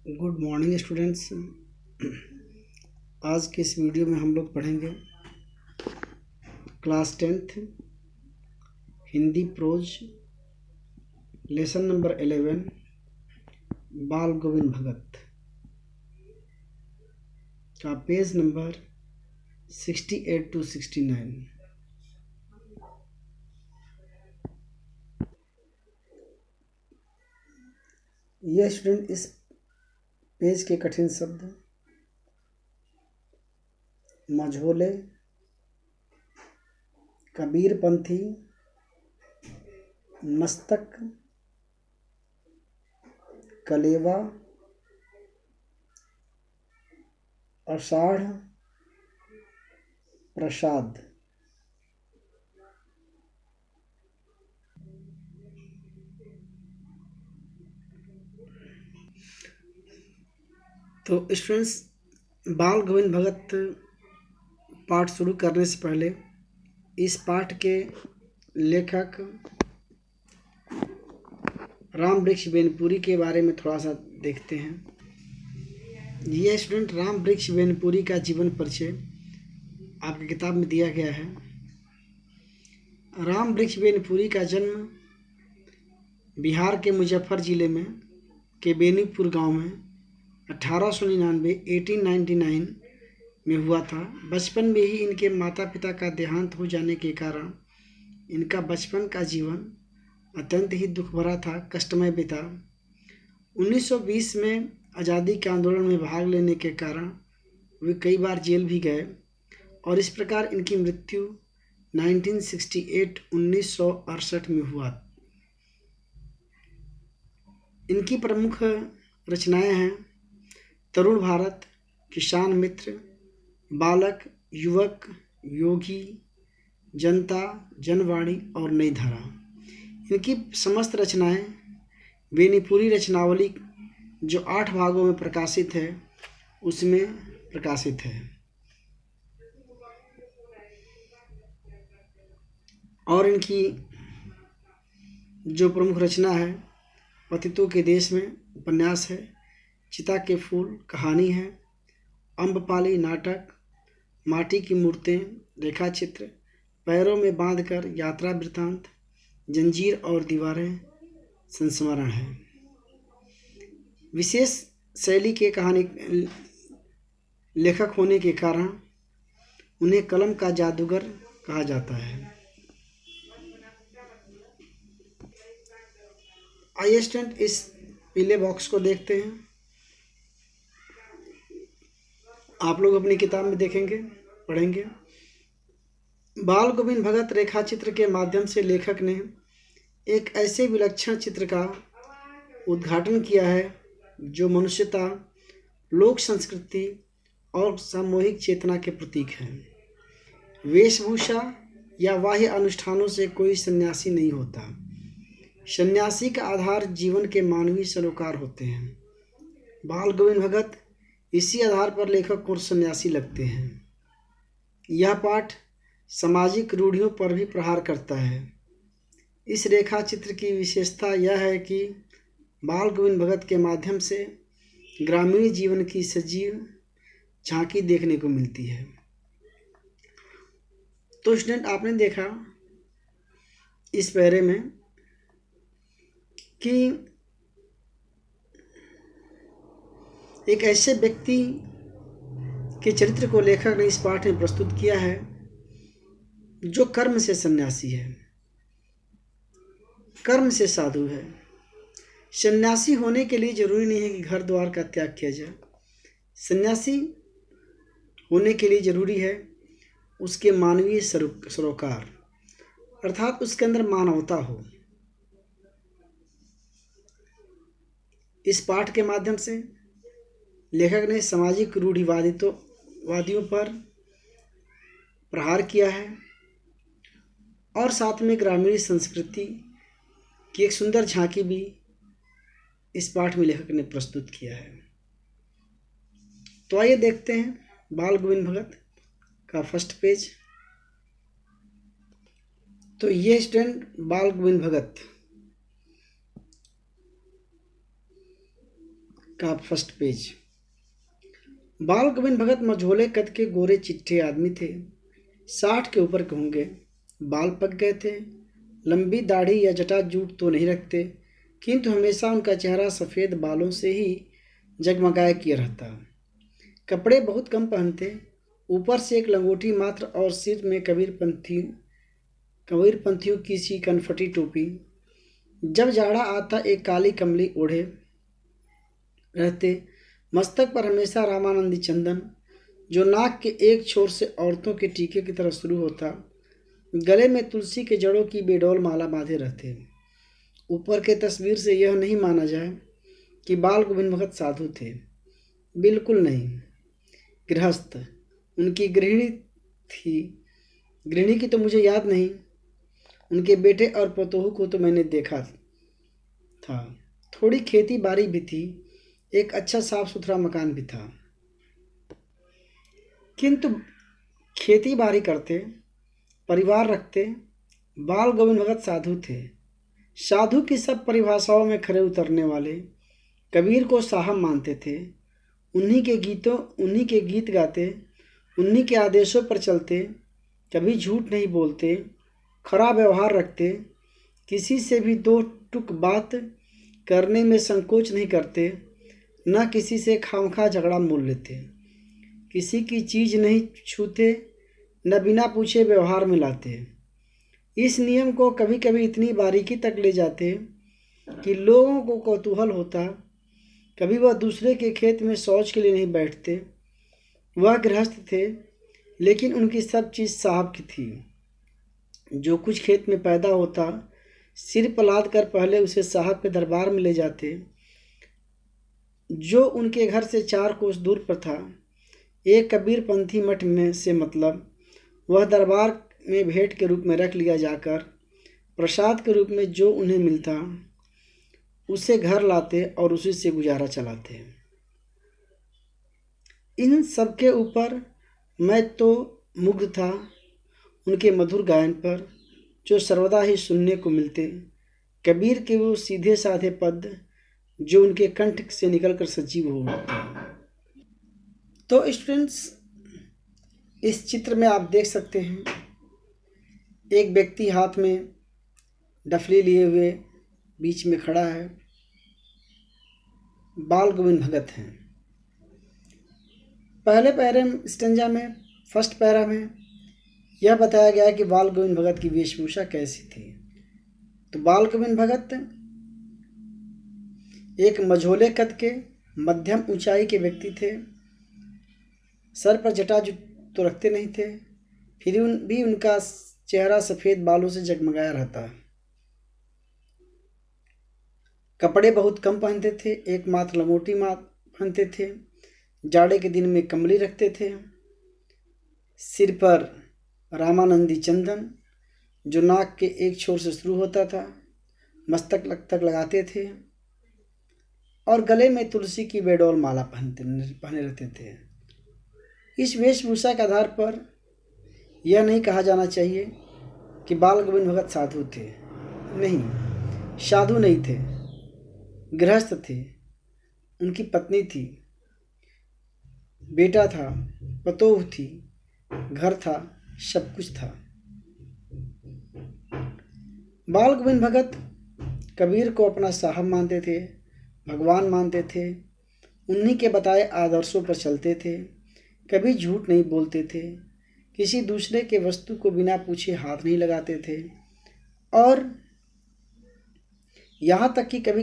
Good morning students. आज के इस वीडियो में हम लोग पढ़ेंगे class 10th Hindi prose lesson number 11 Bal Govind भगत का पेज नंबर 68 to 69। यह स्टूडेंट इस पेज के कठिन शब्द मझोले, कबीरपंथी, मस्तक, कलेवा, आषाढ़, प्रसाद। तो स्टूडेंट्स, बाल गोविंद भगत पाठ शुरू करने से पहले इस पाठ के लेखक राम वृक्ष बेनपुरी के बारे में थोड़ा सा देखते हैं। यह स्टूडेंट राम वृक्ष बेनपुरी का जीवन परिचय आपकी किताब में दिया गया है। राम वृक्ष बेनपुरी का जन्म बिहार के मुजफ्फर जिले में के बेनीपुर गांव में 1899 में हुआ था। बचपन में ही इनके माता पिता का देहांत हो जाने के कारण इनका बचपन का जीवन अत्यंत ही दुख भरा था, कष्टमय बीता। 1920 में आज़ादी के आंदोलन में भाग लेने के कारण वे कई बार जेल भी गए और इस प्रकार इनकी मृत्यु 1968 में हुआ। इनकी प्रमुख रचनाएं हैं तरुण भारत, किसान मित्र, बालक, युवक, योगी, जनता, जनवाणी और नई धारा। इनकी समस्त रचनाएं बेनीपुरी रचनावली जो 8 भागों में प्रकाशित है उसमें प्रकाशित है। और इनकी जो प्रमुख रचना है पतितों के देश में उपन्यास है, चिता के फूल कहानी है, अम्बपाली नाटक, माटी की मूर्तें रेखाचित्र, पैरों में बांधकर यात्रा वृत्तांत, जंजीर और दीवारें संस्मरण है। विशेष शैली के कहानी लेखक होने के कारण उन्हें कलम का जादूगर कहा जाता है। आइए स्टूडेंट इस पीले बॉक्स को देखते हैं। आप लोग अपनी किताब में देखेंगे, पढ़ेंगे। बाल गोविंद भगत रेखाचित्र के माध्यम से लेखक ने एक ऐसे विलक्षण चित्र का उद्घाटन किया है जो मनुष्यता, लोक संस्कृति और सामूहिक चेतना के प्रतीक हैं। वेशभूषा या बाह्य अनुष्ठानों से कोई सन्यासी नहीं होता। सन्यासी का आधार जीवन के मानवीय सरोकार होते हैं। बाल गोविंद भगत इसी आधार पर लेखक को सन्यासी लगते हैं। यह पाठ सामाजिक रूढ़ियों पर भी प्रहार करता है। इस रेखा चित्र की विशेषता यह है कि बाल गोविंद भगत के माध्यम से ग्रामीण जीवन की सजीव झांकी देखने को मिलती है। तो स्टूडेंट, आपने देखा इस पैरे में कि एक ऐसे व्यक्ति के चरित्र को लेखक ने इस पाठ में प्रस्तुत किया है जो कर्म से सन्यासी है, कर्म से साधु है। सन्यासी होने के लिए जरूरी नहीं है कि घर द्वार का त्याग किया जाए। सन्यासी होने के लिए जरूरी है उसके मानवीय सरोकार, अर्थात उसके अंदर मानवता हो। इस पाठ के माध्यम से लेखक ने सामाजिक रूढ़िवादियों पर प्रहार किया है और साथ में ग्रामीण संस्कृति की एक सुंदर झांकी भी इस पाठ में लेखक ने प्रस्तुत किया है। तो आइए देखते हैं बाल गोविंद भगत का फर्स्ट पेज। तो ये स्टूडेंट बाल गोविंद भगत का फर्स्ट पेज। बाल गोविंद भगत मझोले कद के गोरे चिट्ठे आदमी थे। 60 के ऊपर के होंगे। बाल पक गए थे। लंबी दाढ़ी या जटा जूट तो नहीं रखते, किंतु हमेशा उनका चेहरा सफ़ेद बालों से ही जगमगाया किया रहता। कपड़े बहुत कम पहनते, ऊपर से एक लंगोटी मात्र और सिर में कबीरपंथियों की सी कनफटी टोपी। जब जाड़ा आता एक काली कमली ओढ़े रहते। मस्तक पर हमेशा रामानंदी चंदन, जो नाक के एक छोर से औरतों के टीके की तरह शुरू होता। गले में तुलसी के जड़ों की बेडौल माला बांधे रहते। ऊपर के तस्वीर से यह नहीं माना जाए कि बाल गोविंद भगत साधु थे, बिल्कुल नहीं। गृहस्थ उनकी गृहिणी थी। गृहिणी की तो मुझे याद नहीं। उनके बेटे और पतोहू को तो मैंने देखा था। थोड़ी खेती बाड़ी भी थी, एक अच्छा साफ सुथरा मकान भी था, किंतु खेती बाड़ी करते, परिवार रखते। बाल गोविंद भगत साधु थे। साधु की सब परिभाषाओं में खरे उतरने वाले। कबीर को साहब मानते थे। उन्हीं के गीत गाते, उन्हीं के आदेशों पर चलते। कभी झूठ नहीं बोलते, खरा व्यवहार रखते। किसी से भी दो टुक बात करने में संकोच नहीं करते, न किसी से खामखा झगड़ा मोल लेते। किसी की चीज़ नहीं छूते, न बिना पूछे व्यवहार में लाते। इस नियम को कभी कभी इतनी बारीकी तक ले जाते कि लोगों को कौतूहल होता। कभी वह दूसरे के खेत में शौच के लिए नहीं बैठते। वह गृहस्थ थे, लेकिन उनकी सब चीज़ साहब की थी। जो कुछ खेत में पैदा होता, सिर पर लाद कर पहले उसे साहब के दरबार में ले जाते, जो उनके घर से 4 कोस दूर पर था। एक कबीरपंथी मठ में से मतलब वह दरबार में भेंट के रूप में रख लिया जाकर प्रसाद के रूप में जो उन्हें मिलता उसे घर लाते और उसी से गुजारा चलाते। इन सब के ऊपर मैं तो मुग्ध था उनके मधुर गायन पर, जो सर्वदा ही सुनने को मिलते। कबीर के वो सीधे साधे पद जो उनके कंठ से निकलकर सजीव हो उठते। तो स्टूडेंट्स, इस चित्र में आप देख सकते हैं एक व्यक्ति हाथ में डफली लिए हुए बीच में खड़ा है। बाल गोविंद भगत हैं। पहले पैरे स्टेंजा में, फर्स्ट पैरा में यह बताया गया है कि बाल गोविंद भगत की वेशभूषा कैसी थी। तो बाल गोविंद भगत एक मझोले कद के मध्यम ऊंचाई के व्यक्ति थे। सर पर जटा तो रखते नहीं थे, फिर भी उनका चेहरा सफ़ेद बालों से जगमगाया रहता। कपड़े बहुत कम पहनते थे, एकमात्र लंगोटी पहनते थे। जाड़े के दिन में कमली रखते थे। सिर पर रामानंदी चंदन, जो नाक के एक छोर से शुरू होता था, मस्तक तक लगाते थे और गले में तुलसी की बेडौल माला पहने रहते थे। इस वेशभूषा के आधार पर यह नहीं कहा जाना चाहिए कि बाल गोविंद भगत साधु थे। नहीं, साधु नहीं थे, गृहस्थ थे। उनकी पत्नी थी, बेटा था, पतोह थी, घर था, सब कुछ था। बाल गोविंद भगत कबीर को अपना साहब मानते थे, भगवान मानते थे। उन्हीं के बताए आदर्शों पर चलते थे। कभी झूठ नहीं बोलते थे। किसी दूसरे के वस्तु को बिना पूछे हाथ नहीं लगाते थे और यहाँ तक कि कभी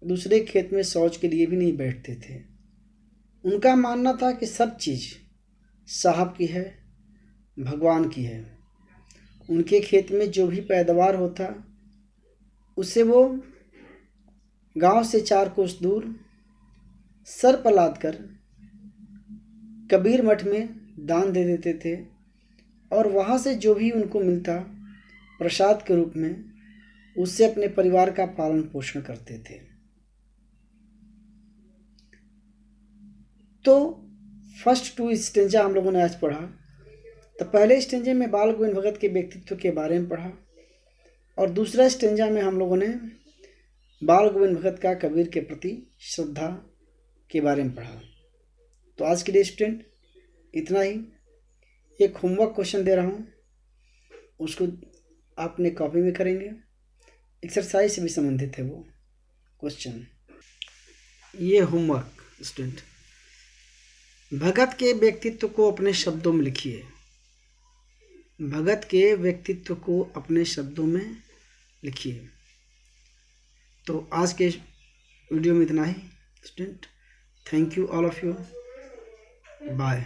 दूसरे खेत में शौच के लिए भी नहीं बैठते थे। उनका मानना था कि सब चीज़ साहब की है, भगवान की है। उनके खेत में जो भी पैदावार होता उसे वो गांव से 4 कोस दूर सर पर लाद कर कबीर मठ में दान दे देते थे और वहाँ से जो भी उनको मिलता प्रसाद के रूप में, उससे अपने परिवार का पालन पोषण करते थे। तो फर्स्ट 2 स्टेंजा हम लोगों ने आज पढ़ा। तो पहले स्टेंजे में बाल गोविंद भगत के व्यक्तित्व के बारे में पढ़ा और दूसरा स्टेंजा में हम लोगों ने बाल गोविंद भगत का कबीर के प्रति श्रद्धा के बारे में पढ़ा। तो आज के लिए स्टूडेंट इतना ही। एक होमवर्क क्वेश्चन दे रहा हूँ, उसको आपने कॉपी में करेंगे। एक्सरसाइज से भी संबंधित है वो क्वेश्चन। ये होमवर्क स्टूडेंट, भगत के व्यक्तित्व को अपने शब्दों में लिखिए। भगत के व्यक्तित्व को अपने शब्दों में लिखिए। तो आज के वीडियो में इतना ही student. Thank you all of you. Bye.